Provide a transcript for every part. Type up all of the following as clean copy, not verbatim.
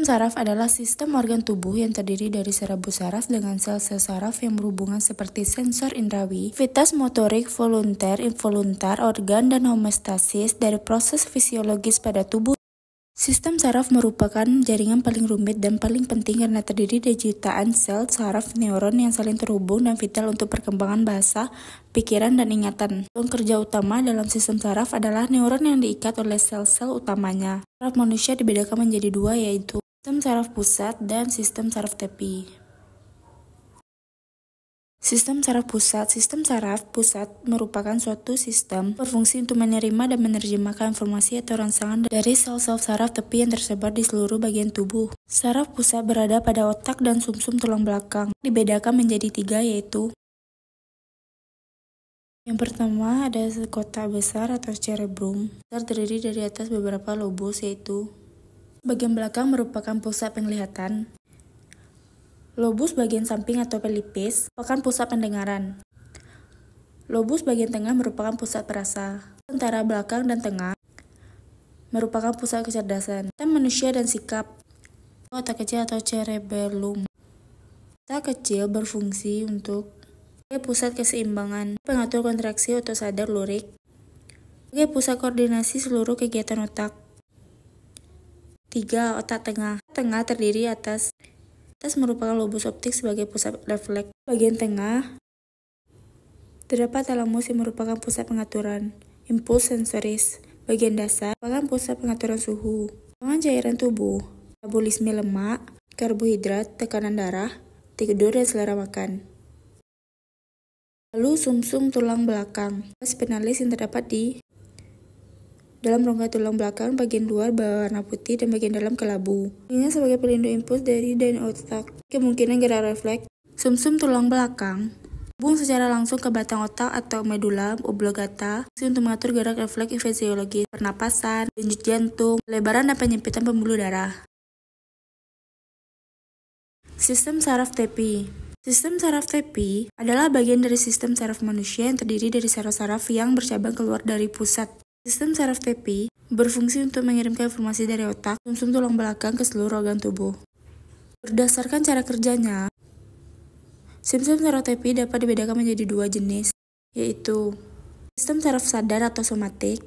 saraf adalah sistem organ tubuh yang terdiri dari serabut saraf dengan sel-sel saraf yang berhubungan seperti sensor indrawi, aktivitas motorik, volunter, involuntar, organ, dan homeostasis dari proses fisiologis pada tubuh. Sistem saraf merupakan jaringan paling rumit dan paling penting karena terdiri dari jutaan sel saraf neuron yang saling terhubung dan vital untuk perkembangan bahasa, pikiran, dan ingatan. Tujuan kerja utama dalam sistem saraf adalah neuron yang diikat oleh sel-sel utamanya. Saraf manusia dibedakan menjadi dua, yaitu sistem saraf pusat dan sistem saraf tepi. Sistem saraf pusat merupakan suatu sistem berfungsi untuk menerima dan menerjemahkan informasi atau rangsangan dari sel-sel saraf tepi yang tersebar di seluruh bagian tubuh. Saraf pusat berada pada otak dan sumsum tulang belakang. Dibedakan menjadi tiga, yaitu yang pertama ada kotak besar atau cerebrum. Terdiri dari atas beberapa lobus, yaitu bagian belakang merupakan pusat penglihatan. Lobus bagian samping atau pelipis merupakan pusat pendengaran. Lobus bagian tengah merupakan pusat perasa. Antara belakang dan tengah merupakan pusat kecerdasan. Otak manusia dan sikap. Otak kecil atau cerebellum. Otak kecil berfungsi untuk sebagai pusat keseimbangan, pengatur kontraksi otot sadar lurik, sebagai pusat koordinasi seluruh kegiatan otak. 3. Otak tengah. Otak tengah terdiri atas merupakan lobus optik sebagai pusat refleks. Bagian tengah terdapat talamus yang merupakan pusat pengaturan impuls sensoris. Bagian dasar merupakan pusat pengaturan suhu, pengembangan cairan tubuh, metabolisme lemak, karbohidrat, tekanan darah, tidur, dan selera makan. Lalu sumsum tulang belakang, spinalis yang terdapat di dalam rongga tulang belakang, bagian luar berwarna putih dan bagian dalam kelabu. Ini sebagai pelindung impuls dari dan otak. Kemungkinan gerak refleks. Sumsum tulang belakang hubung secara langsung ke batang otak atau medula oblongata untuk mengatur gerak refleks fisiologis, pernapasan, denyut jantung, lebaran dan penyempitan pembuluh darah. Sistem saraf tepi. Sistem saraf tepi adalah bagian dari sistem saraf manusia yang terdiri dari saraf-saraf yang bercabang keluar dari pusat. Sistem saraf tepi berfungsi untuk mengirimkan informasi dari otak, sumsum tulang belakang ke seluruh organ tubuh. Berdasarkan cara kerjanya, sistem saraf tepi dapat dibedakan menjadi dua jenis, yaitu sistem saraf sadar atau somatik,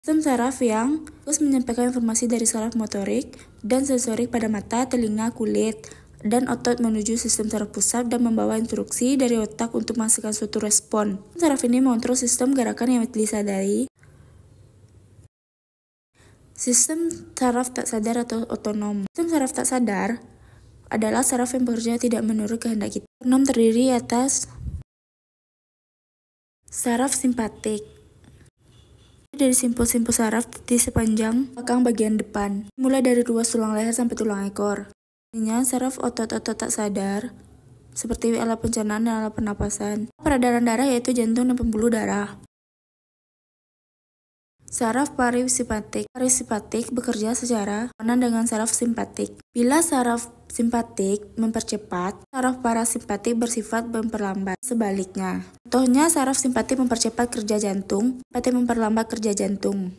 sistem saraf yang terus menyampaikan informasi dari saraf motorik dan sensorik pada mata, telinga, kulit, dan otot menuju sistem saraf pusat dan membawa instruksi dari otak untuk menghasilkan suatu respon. Saraf ini mengontrol sistem gerakan yang disadari. Sistem saraf tak sadar atau otonom. Sistem saraf tak sadar adalah saraf yang bekerja tidak menurut kehendak kita. Otonom terdiri atas saraf simpatik. Dari simpul-simpul saraf di sepanjang belakang bagian depan, mulai dari ruas tulang leher sampai tulang ekor. Artinya, saraf otot-otot tak sadar, seperti alat pencernaan dan alat pernapasan. Peredaran darah yaitu jantung dan pembuluh darah. Saraf parasimpatik. Parasimpatik bekerja secara bersamaan dengan saraf simpatik. Bila saraf simpatik mempercepat, saraf parasimpatik bersifat memperlambat. Sebaliknya, contohnya saraf simpatik mempercepat kerja jantung, simpatik memperlambat kerja jantung.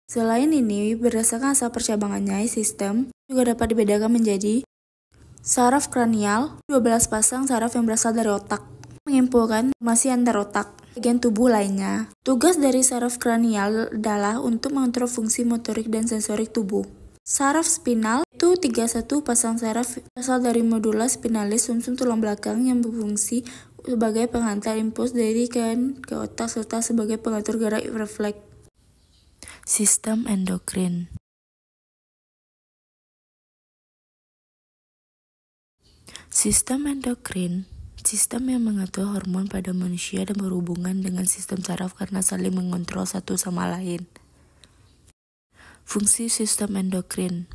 Selain ini, berdasarkan asal percabangannya, sistem juga dapat dibedakan menjadi saraf kranial, 12 pasang saraf yang berasal dari otak, mengimpulkan informasi antar otak bagian tubuh lainnya. Tugas dari saraf kranial adalah untuk mengontrol fungsi motorik dan sensorik tubuh. Saraf spinal itu 31 pasang saraf berasal dari medula spinalis, sumsum tulang belakang yang berfungsi sebagai penghantar impuls dari ke otak serta sebagai pengatur gerak refleks. Sistem endokrin. Sistem endokrin, sistem yang mengatur hormon pada manusia dan berhubungan dengan sistem saraf karena saling mengontrol satu sama lain. Fungsi sistem endokrin: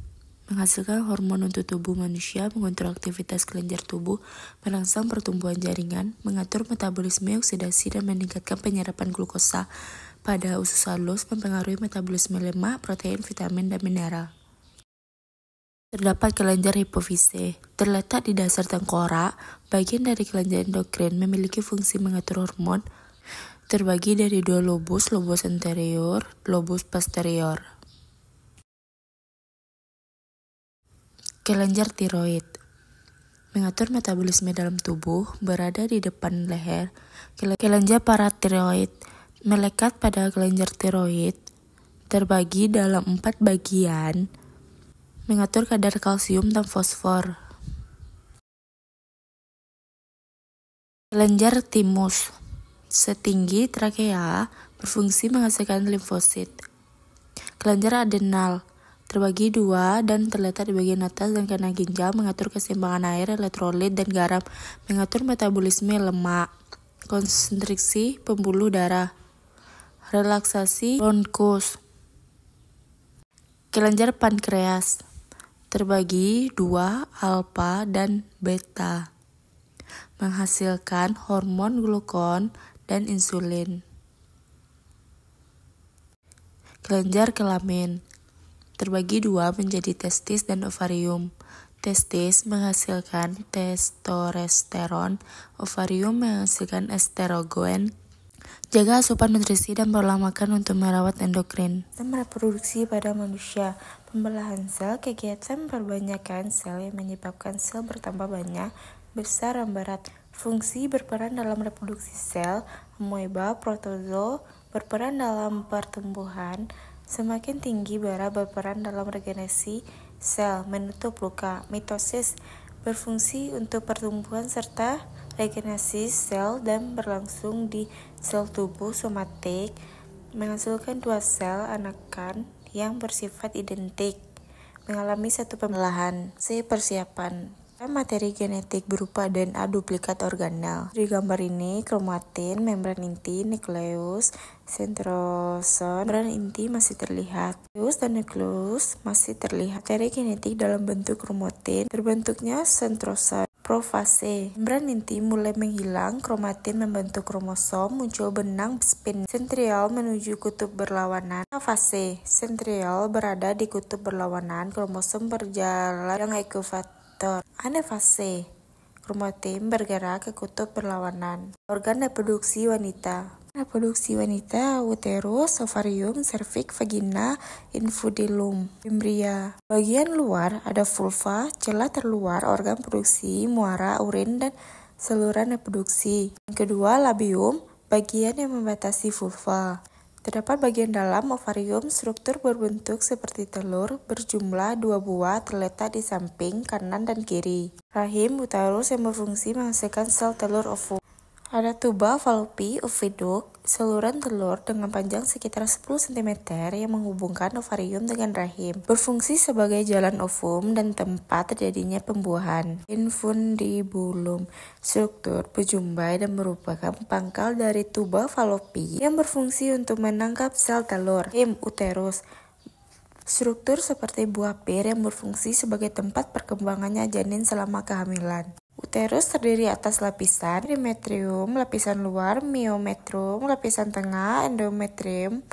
menghasilkan hormon untuk tubuh manusia, mengontrol aktivitas kelenjar tubuh, merangsang pertumbuhan jaringan, mengatur metabolisme, oksidasi, dan meningkatkan penyerapan glukosa pada usus halus, mempengaruhi metabolisme lemak, protein, vitamin, dan mineral. Terdapat kelenjar hipofise, terletak di dasar tengkorak. Bagian dari kelenjar endokrin memiliki fungsi mengatur hormon, terbagi dari dua lobus, lobus anterior, lobus posterior. Kelenjar tiroid mengatur metabolisme dalam tubuh, berada di depan leher. Kelenjar paratiroid melekat pada kelenjar tiroid, terbagi dalam 4 bagian, mengatur kadar kalsium dan fosfor. Kelenjar timus setinggi trakea, berfungsi menghasilkan limfosit. Kelenjar adrenal terbagi 2 dan terletak di bagian atas dan kanan ginjal, mengatur keseimbangan air, elektrolit, dan garam, mengatur metabolisme lemak, konstriksi pembuluh darah, relaksasi bronkus. Kelenjar pankreas terbagi 2, alfa dan beta, menghasilkan hormon glukagon dan insulin. Kelenjar kelamin terbagi 2 menjadi testis dan ovarium. Testis menghasilkan testosteron, ovarium menghasilkan estrogen. Jaga asupan nutrisi dan pola makan untuk merawat endokrin. Sistem reproduksi pada manusia. Pembelahan sel, kegiatan perbanyakkan sel yang menyebabkan sel bertambah banyak, besar, dan berat. Fungsi berperan dalam reproduksi sel. Amoeba, protozoa berperan dalam pertumbuhan. Semakin tinggi bara berperan dalam regenerasi sel, menutup luka. Mitosis berfungsi untuk pertumbuhan serta regenerasi sel dan berlangsung di sel tubuh. Somatik menghasilkan 2 sel anakan yang bersifat identik, mengalami satu pembelahan. Persiapan materi genetik berupa DNA duplikat organel. Di gambar ini, kromatin, membran inti, nukleus, sentrosom, membran inti masih terlihat. Nukleus dan nukleus masih terlihat. Materi genetik dalam bentuk kromatin, terbentuknya sentrosom. Profase, membran inti mulai menghilang, kromatin membentuk kromosom, muncul benang spin sentriol menuju kutub berlawanan. Fase, sentriol berada di kutub berlawanan, kromosom berjalan yang ekuvator. Anafase, kromatin bergerak ke kutub berlawanan. Organ reproduksi wanita. Reproduksi wanita, uterus, ovarium, serviks, vagina, infundibulum, fimbria. Bagian luar ada vulva, celah terluar, organ produksi, muara, urin, dan saluran reproduksi. Yang kedua, labium, bagian yang membatasi vulva. Terdapat bagian dalam ovarium, struktur berbentuk seperti telur, berjumlah 2 buah, terletak di samping kanan dan kiri. Rahim, uterus yang berfungsi menghasilkan sel telur ovum. Ada tuba fallopi oviduct, saluran telur dengan panjang sekitar 10 cm yang menghubungkan ovarium dengan rahim. Berfungsi sebagai jalan ovum dan tempat terjadinya pembuahan. Infundibulum, struktur berjumbai dan merupakan pangkal dari tuba fallopi yang berfungsi untuk menangkap sel telur. Uterus, struktur seperti buah pir yang berfungsi sebagai tempat perkembangannya janin selama kehamilan. Uterus terdiri atas lapisan perimetrium, lapisan luar, myometrium, lapisan tengah, endometrium,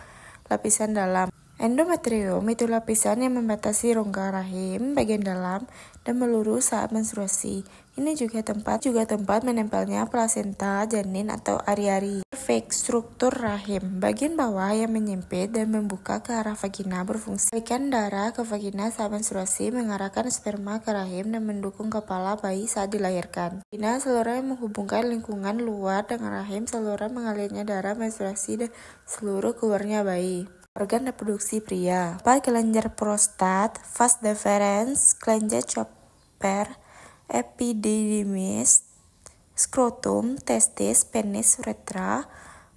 lapisan dalam. Endometrium itu lapisan yang membatasi rongga rahim bagian dalam dan melurus saat menstruasi. Ini juga tempat menempelnya plasenta, janin, atau ari-ari. Cervix, struktur rahim, bagian bawah yang menyempit dan membuka ke arah vagina, berfungsi mengalirkan darah ke vagina saat menstruasi, mengarahkan sperma ke rahim, dan mendukung kepala bayi saat dilahirkan. Vagina, saluran yang menghubungkan lingkungan luar dengan rahim, saluran mengalirnya darah menstruasi dan seluruh keluarnya bayi. Organ reproduksi pria. Kelenjar prostat, vas deferens, kelenjar chopper, epididymis, skrotum, testis, penis, uretra,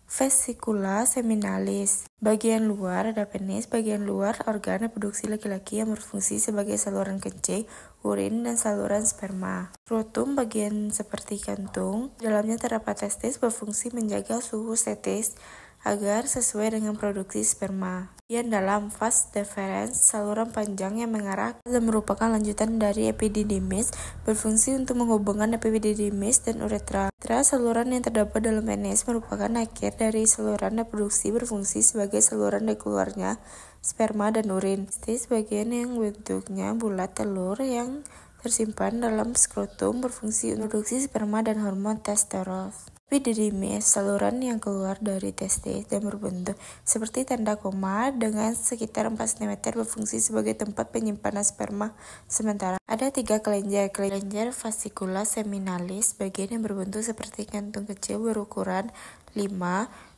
vesicula seminalis. Bagian luar ada penis, bagian luar organ reproduksi laki-laki yang berfungsi sebagai saluran kencing, urin, dan saluran sperma. Skrotum, bagian seperti kantung, dalamnya terdapat testis, berfungsi menjaga suhu testis agar sesuai dengan produksi sperma. Bagian dalam vas deferens, saluran panjang yang mengarah dan merupakan lanjutan dari epididymis, berfungsi untuk menghubungkan epididymis dan uretra. Saluran yang terdapat dalam penis merupakan akhir dari saluran reproduksi, berfungsi sebagai saluran dari keluarnya sperma dan urin. Testis, bagian yang bentuknya bulat telur yang tersimpan dalam skrotum, berfungsi untuk produksi sperma dan hormon testosteron. Epidermis, saluran yang keluar dari testis dan berbentuk seperti tanda koma dengan sekitar 4 cm berfungsi sebagai tempat penyimpanan sperma sementara. Ada 3 kelenjar. Kelenjar fascicula seminalis, bagian yang berbentuk seperti kantung kecil berukuran 5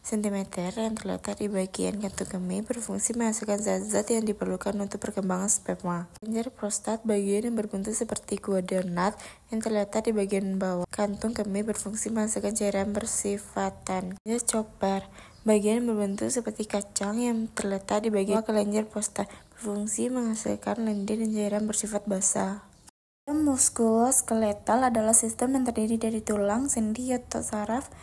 cm yang terletak di bagian kantung kemih, berfungsi menghasilkan zat-zat yang diperlukan untuk perkembangan sperma. Kelenjar prostat, bagian yang berbentuk seperti kuadernat yang terletak di bagian bawah kantung kemih, berfungsi menghasilkan cairan bersifatan. Kelenjar chopper, bagian yang berbentuk seperti kacang yang terletak di bagian bawah kelenjar prostat, berfungsi menghasilkan lendir dan cairan bersifat basah. Sistem muskuloskeletal adalah sistem yang terdiri dari tulang, sendi, otot saraf,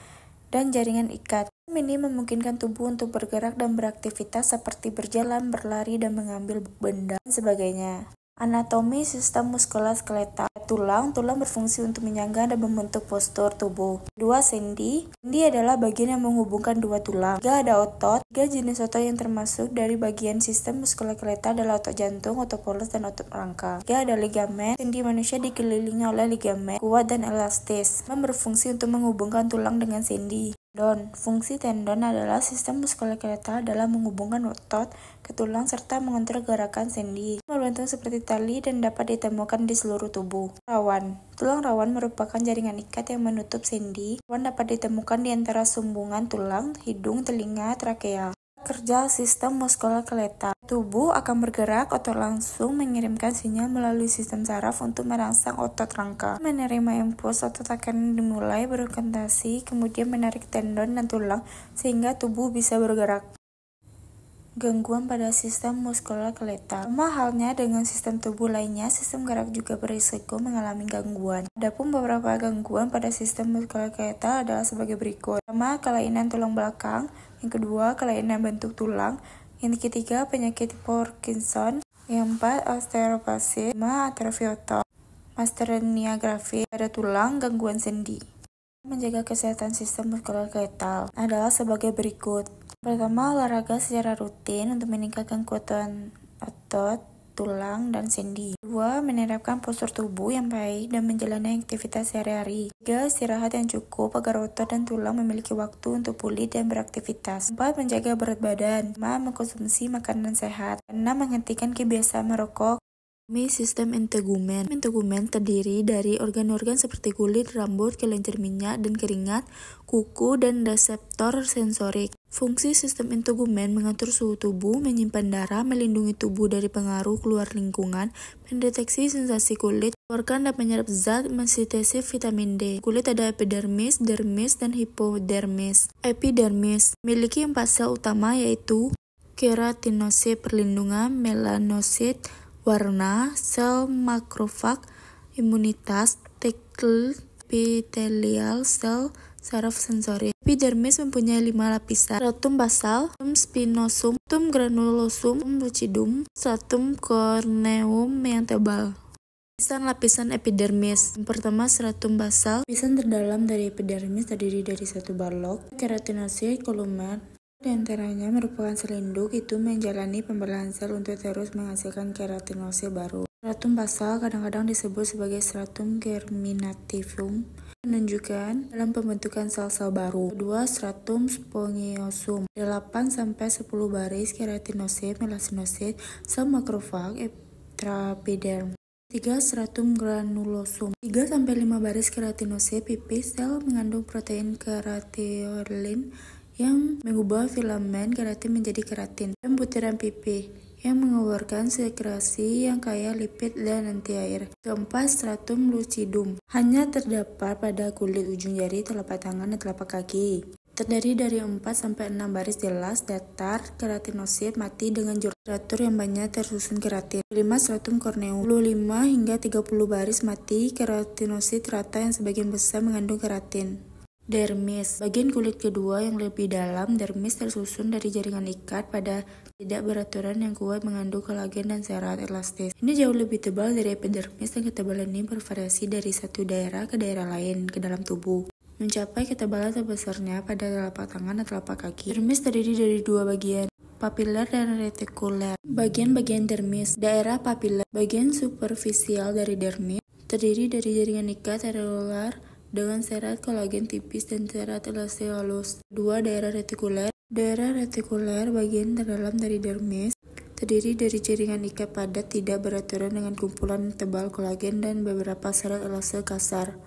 dan jaringan ikat. Sistem ini memungkinkan tubuh untuk bergerak dan beraktivitas seperti berjalan, berlari, dan mengambil benda, dan sebagainya. Anatomi sistem muskuloskeletal. Tulang berfungsi untuk menyangga dan membentuk postur tubuh. 2. Sendi. Sendi adalah bagian yang menghubungkan dua tulang. 3. Ada otot. 3 jenis otot yang termasuk dari bagian sistem muskuloskeletal adalah otot jantung, otot polus, dan otot rangka. 3. Ada ligamen. Sendi manusia dikelilingi oleh ligamen kuat dan elastis. Berfungsi untuk menghubungkan tulang dengan sendi. Tendon. Fungsi tendon adalah sistem muskuloskeletal dalam menghubungkan otot ke tulang serta mengontrol gerakan sendi. Berbentuk seperti tali dan dapat ditemukan di seluruh tubuh. Rawan. Tulang rawan merupakan jaringan ikat yang menutup sendi. Rawan dapat ditemukan di antara sumbungan tulang, hidung, telinga, trakea. Kerja sistem muskuloskeletal. Tubuh akan bergerak, otot langsung mengirimkan sinyal melalui sistem saraf untuk merangsang otot rangka. Menerima impuls, otot akan dimulai berkontraksi, kemudian menarik tendon dan tulang sehingga tubuh bisa bergerak. Gangguan pada sistem muskuloskeletal. Sama halnya dengan sistem tubuh lainnya, sistem gerak juga berisiko mengalami gangguan. Adapun beberapa gangguan pada sistem muskuloskeletal adalah sebagai berikut. Pertama, kelainan tulang belakang. Yang kedua, kelainan bentuk tulang. Yang ketiga, penyakit Parkinson. Yang keempat, osteoporosis. 5. Atrofi otot. Myasthenia gravis pada tulang, gangguan sendi. Menjaga kesehatan sistem muskuloskeletal adalah sebagai berikut. Pertama, olahraga secara rutin untuk meningkatkan kekuatan otot, tulang, dan sendi. 2. Menerapkan postur tubuh yang baik dan menjalani aktivitas sehari-hari. 3. Istirahat yang cukup agar otot dan tulang memiliki waktu untuk pulih dan beraktivitas. 4. Menjaga berat badan. 5. Mengkonsumsi makanan sehat. 6. Menghentikan kebiasaan merokok. Sistem integumen. Integumen terdiri dari organ-organ seperti kulit, rambut, kelenjar minyak, dan keringat, kuku, dan reseptor sensorik. Fungsi sistem integumen mengatur suhu tubuh, menyimpan darah, melindungi tubuh dari pengaruh keluar lingkungan, mendeteksi sensasi kulit, mengeluarkan dan menyerap zat, mensintesis vitamin D. Kulit ada epidermis, dermis, dan hipodermis. Epidermis memiliki 4 sel utama yaitu keratinosit perlindungan, melanosit warna, sel makrofag, imunitas, epitelial sel, saraf sensorik. Epidermis mempunyai 5 lapisan: stratum basal, stratum spinosum, stratum granulosum, stratum lucidum, stratum corneum yang tebal. Lapisan epidermis. Yang pertama, stratum basal. Lapisan terdalam dari epidermis terdiri dari satu balok keratinosit kolumer. Di antaranya merupakan sel induk, itu menjalani pembelahan sel untuk terus menghasilkan keratinosit baru. Stratum basal kadang-kadang disebut sebagai stratum germinativum, menunjukkan dalam pembentukan sel-sel baru. Kedua, stratum spongiosum. 8-10 baris keratinosit, melasinosit, sel makrofag, intraepidermis. 3. Stratum granulosum. 3-5 baris keratinosit pipis, sel mengandung protein keratin yang mengubah filamen keratin menjadi keratin, dan butiran pipih yang mengeluarkan sekresi yang kaya lipid dan anti air. Keempat, stratum lucidum. Hanya terdapat pada kulit ujung jari, telapak tangan, dan telapak kaki. Terdiri dari 4-6 baris jelas, datar, keratinosit mati dengan struktur yang banyak tersusun keratin. 5. Stratum corneum. 25 hingga 30 baris mati keratinosit rata yang sebagian besar mengandung keratin. Dermis. Bagian kulit kedua yang lebih dalam, dermis tersusun dari jaringan ikat pada tidak beraturan yang kuat mengandung kolagen dan serat elastis. Ini jauh lebih tebal dari epidermis dan ketebalan ini bervariasi dari satu daerah ke daerah lain ke dalam tubuh, mencapai ketebalan terbesarnya pada telapak tangan dan telapak kaki. Dermis terdiri dari 2 bagian, papiler dan retikuler. Bagian-bagian dermis. Daerah papiler, bagian superficial dari dermis, terdiri dari jaringan ikat areolar dengan serat kolagen tipis dan serat elastin halus. Kedua, daerah retikuler. Daerah retikuler bagian terdalam dari dermis, terdiri dari jaringan ikat padat tidak beraturan dengan kumpulan tebal kolagen dan beberapa serat elastin kasar.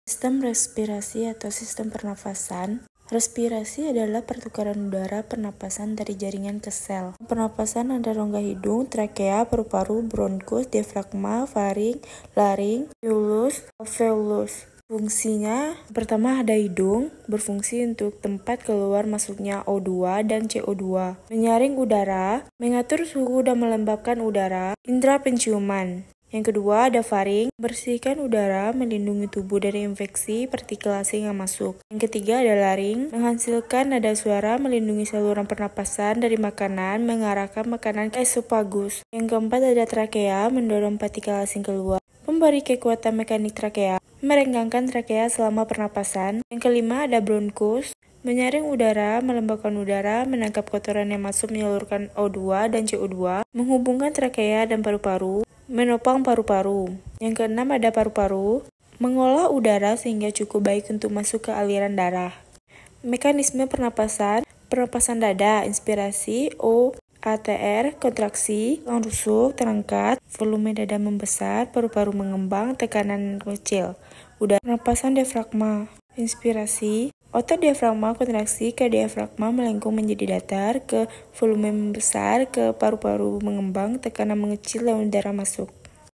Sistem respirasi atau sistem pernafasan. Respirasi adalah pertukaran udara pernapasan dari jaringan ke sel. Pernapasan ada rongga hidung, trakea, paru-paru, bronkus, diafragma, faring, laring, alveolus. Fungsinya, pertama ada hidung, berfungsi untuk tempat keluar masuknya O2 dan CO2. Menyaring udara, mengatur suhu dan melembabkan udara, indera penciuman. Yang kedua ada faring, bersihkan udara, melindungi tubuh dari infeksi partikel asing yang masuk. Yang ketiga ada laring, menghasilkan nada suara, melindungi saluran pernapasan dari makanan, mengarahkan makanan ke esofagus. Yang keempat ada trakea, mendorong partikel asing keluar, memberi kekuatan mekanik trakea, merenggangkan trakea selama pernapasan. Yang kelima ada bronkus, menyaring udara, melembabkan udara, menangkap kotoran yang masuk, menyalurkan O2 dan CO2, menghubungkan trakea dan paru-paru, menopang paru-paru. Yang keenam ada paru-paru, mengolah udara sehingga cukup baik untuk masuk ke aliran darah. Mekanisme pernapasan, pernapasan dada, inspirasi, O, ATR, kontraksi, tulang rusuk, terangkat, volume dada membesar, paru-paru mengembang, tekanan kecil. Udara, pernapasan diafragma, inspirasi, otot diafragma kontraksi ke diafragma melengkung menjadi datar, ke volume membesar, ke paru-paru mengembang, tekanan mengecil dan udara masuk.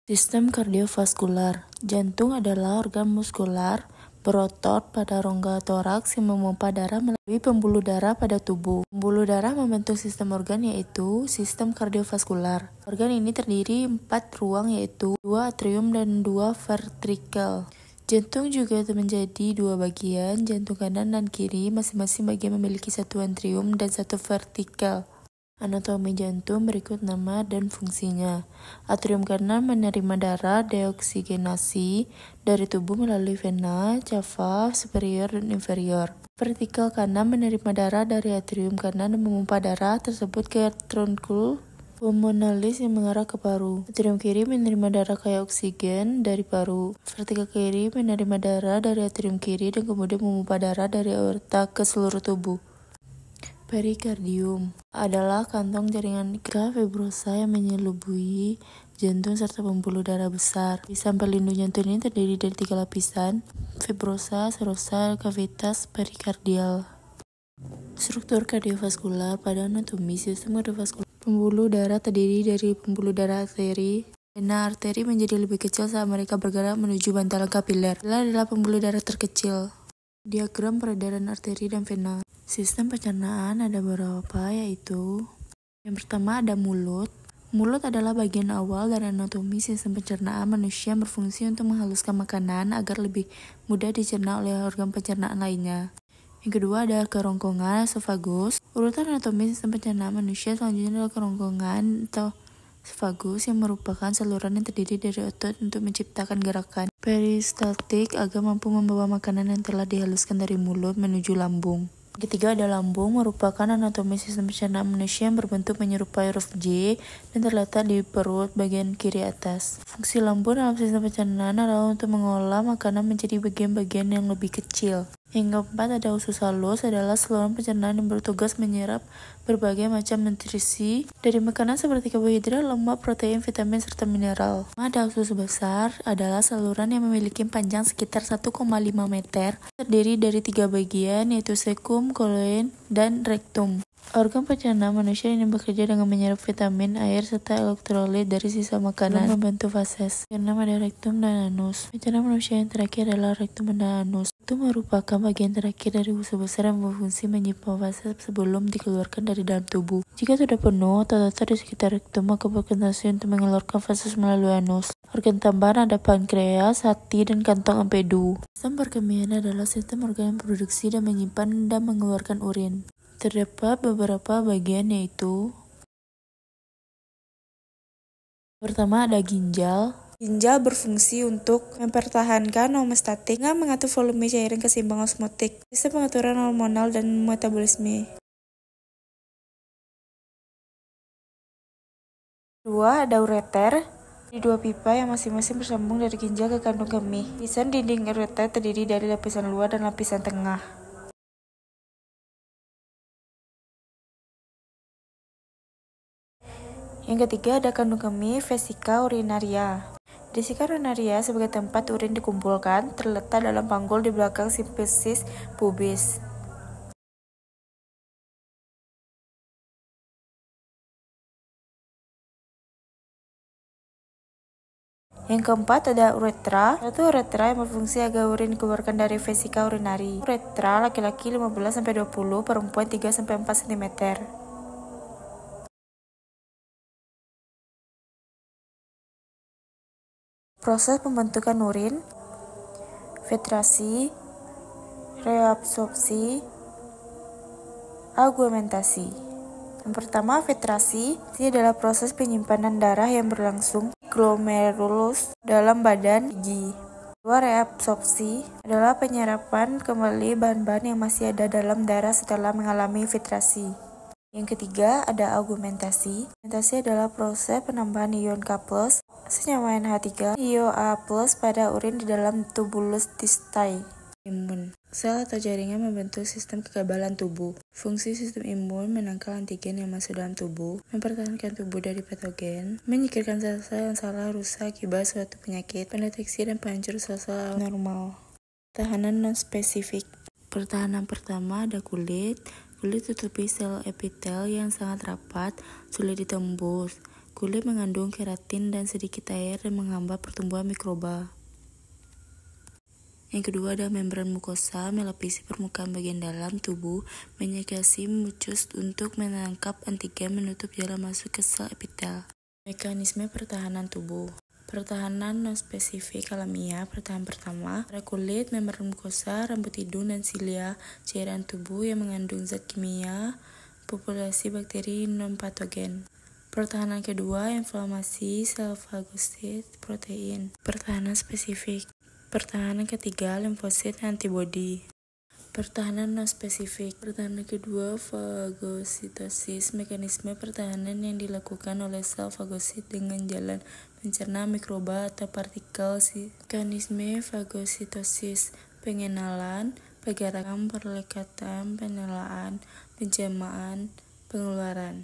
Sistem kardiovaskular. Jantung adalah organ muskular berotot pada rongga toraks yang memompa darah melalui pembuluh darah pada tubuh. Pembuluh darah membentuk sistem organ yaitu sistem kardiovaskular. Organ ini terdiri 4 ruang yaitu 2 atrium dan 2 ventrikel. Jantung juga menjadi 2 bagian, jantung kanan dan kiri, masing-masing bagian memiliki 1 atrium dan 1 ventrikel. Anatomi jantung berikut nama dan fungsinya. Atrium kanan menerima darah deoksigenasi dari tubuh melalui vena cava superior dan inferior. Ventrikel kanan menerima darah dari atrium kanan dan memompa darah tersebut ke tronkul pulmonalis yang mengarah ke paru. Atrium kiri menerima darah kaya oksigen dari paru. Ventrikel kiri menerima darah dari atrium kiri dan kemudian memompa darah dari aorta ke seluruh tubuh. Perikardium adalah kantong jaringan fibrosa yang menyelubungi jantung serta pembuluh darah besar. Lapisan pelindung jantung ini terdiri dari 3 lapisan, fibrosa, serosa, cavitas perikardial. Struktur kardiovaskular. Pada anatomi sistem kardiovaskular, pembuluh darah terdiri dari pembuluh darah arteri. Vena arteri menjadi lebih kecil saat mereka bergerak menuju bantalan kapiler. Adalah pembuluh darah terkecil. Diagram peredaran arteri dan vena. Sistem pencernaan ada beberapa yaitu yang pertama ada mulut. Mulut adalah bagian awal dari anatomi sistem pencernaan manusia yang berfungsi untuk menghaluskan makanan agar lebih mudah dicerna oleh organ pencernaan lainnya. Yang kedua ada kerongkongan esofagus. Urutan anatomi sistem pencernaan manusia selanjutnya adalah kerongkongan atau esofagus yang merupakan saluran yang terdiri dari otot untuk menciptakan gerakan peristaltik agar mampu membawa makanan yang telah dihaluskan dari mulut menuju lambung. Ketiga ada lambung, merupakan anatomi sistem pencernaan manusia yang berbentuk menyerupai huruf J dan terletak di perut bagian kiri atas. Fungsi lambung dalam sistem pencernaan adalah untuk mengolah makanan menjadi bagian-bagian yang lebih kecil. Yang keempat ada usus halus, adalah saluran pencernaan yang bertugas menyerap berbagai macam nutrisi dari makanan seperti karbohidrat, lemak, protein, vitamin, serta mineral. Ada usus besar, adalah saluran yang memiliki panjang sekitar 1,5 meter, terdiri dari 3 bagian yaitu cecum, colon, dan rectum. Organ pencernaan manusia ini bekerja dengan menyerap vitamin, air, serta elektrolit dari sisa makanan membantu fases. Keenam ada rektum dan anus. Pencernaan manusia yang terakhir adalah rektum dan anus. Rektum merupakan bagian terakhir dari usus besar yang berfungsi menyimpan fases sebelum dikeluarkan dari dalam tubuh. Jika sudah penuh atau tetap di sekitar rektum, maka berkonsentrasi untuk mengeluarkan fases melalui anus. Organ tambahan ada pankreas, hati, dan kantong empedu. Sistem perkemian adalah sistem organ yang produksi dan menyimpan dan mengeluarkan urin. Terdapat beberapa bagian yaitu: pertama ada ginjal. Ginjal berfungsi untuk mempertahankan homeostatik dengan mengatur volume cairan keseimbangan osmotik, sistem pengaturan hormonal dan metabolisme. Kedua ada ureter. Di dua pipa yang masing-masing bersambung dari ginjal ke kandung kemih. Lapisan dinding ureter terdiri dari lapisan luar dan lapisan tengah. Yang ketiga ada kandung kemih vesika urinaria. Vesika urinaria sebagai tempat urin dikumpulkan terletak dalam panggul di belakang simphysis pubis. Yang keempat ada uretra. Satu uretra yang berfungsi agar urin dikeluarkan dari vesika urinari. Uretra laki-laki 15-20, perempuan 3-4 cm. Proses pembentukan urin, filtrasi, reabsorpsi, augmentasi. Yang pertama, filtrasi. Ini adalah proses penyimpanan darah yang berlangsung glomerulus dalam badan gigi. Kedua, reabsorpsi adalah penyerapan kembali bahan-bahan yang masih ada dalam darah setelah mengalami filtrasi. Yang ketiga, ada augmentasi. Augmentasi adalah proses penambahan ion K+, senyawa NH3, ion A+ pada urin di dalam tubulus distal. Imun. Sel atau jaringan membentuk sistem kekebalan tubuh. Fungsi sistem imun menangkal antigen yang masuk dalam tubuh, mempertahankan tubuh dari patogen, menyingkirkan sel-sel yang salah rusak akibat suatu penyakit, pendeteksi dan penghancur sel-sel normal. Pertahanan non-spesifik. Pertahanan pertama ada kulit. Kulit tutupi sel epitel yang sangat rapat, sulit ditembus. Kulit mengandung keratin dan sedikit air dan menghambat pertumbuhan mikroba. Yang kedua ada membran mukosa, melapisi permukaan bagian dalam tubuh, menyekasi mucus untuk menangkap antigen, menutup jalan masuk ke sel epitel. Mekanisme pertahanan tubuh. Pertahanan non-spesifik alamiah. Pertahanan pertama pada kulit, membran mukosa, rambut hidung, dan silia, cairan tubuh yang mengandung zat kimia, populasi bakteri non-patogen. Pertahanan kedua, inflamasi, sel fagosit, protein. Pertahanan spesifik. Pertahanan ketiga, limfosit, antibodi. Pertahanan non-spesifik. Pertahanan kedua, fagositosis. Mekanisme pertahanan yang dilakukan oleh sel fagosit dengan jalan mencerna mikroba atau partikel. Mekanisme fagositosis: pengenalan, pergerakan, perlekatan, penelaan, penjamaan, pengeluaran.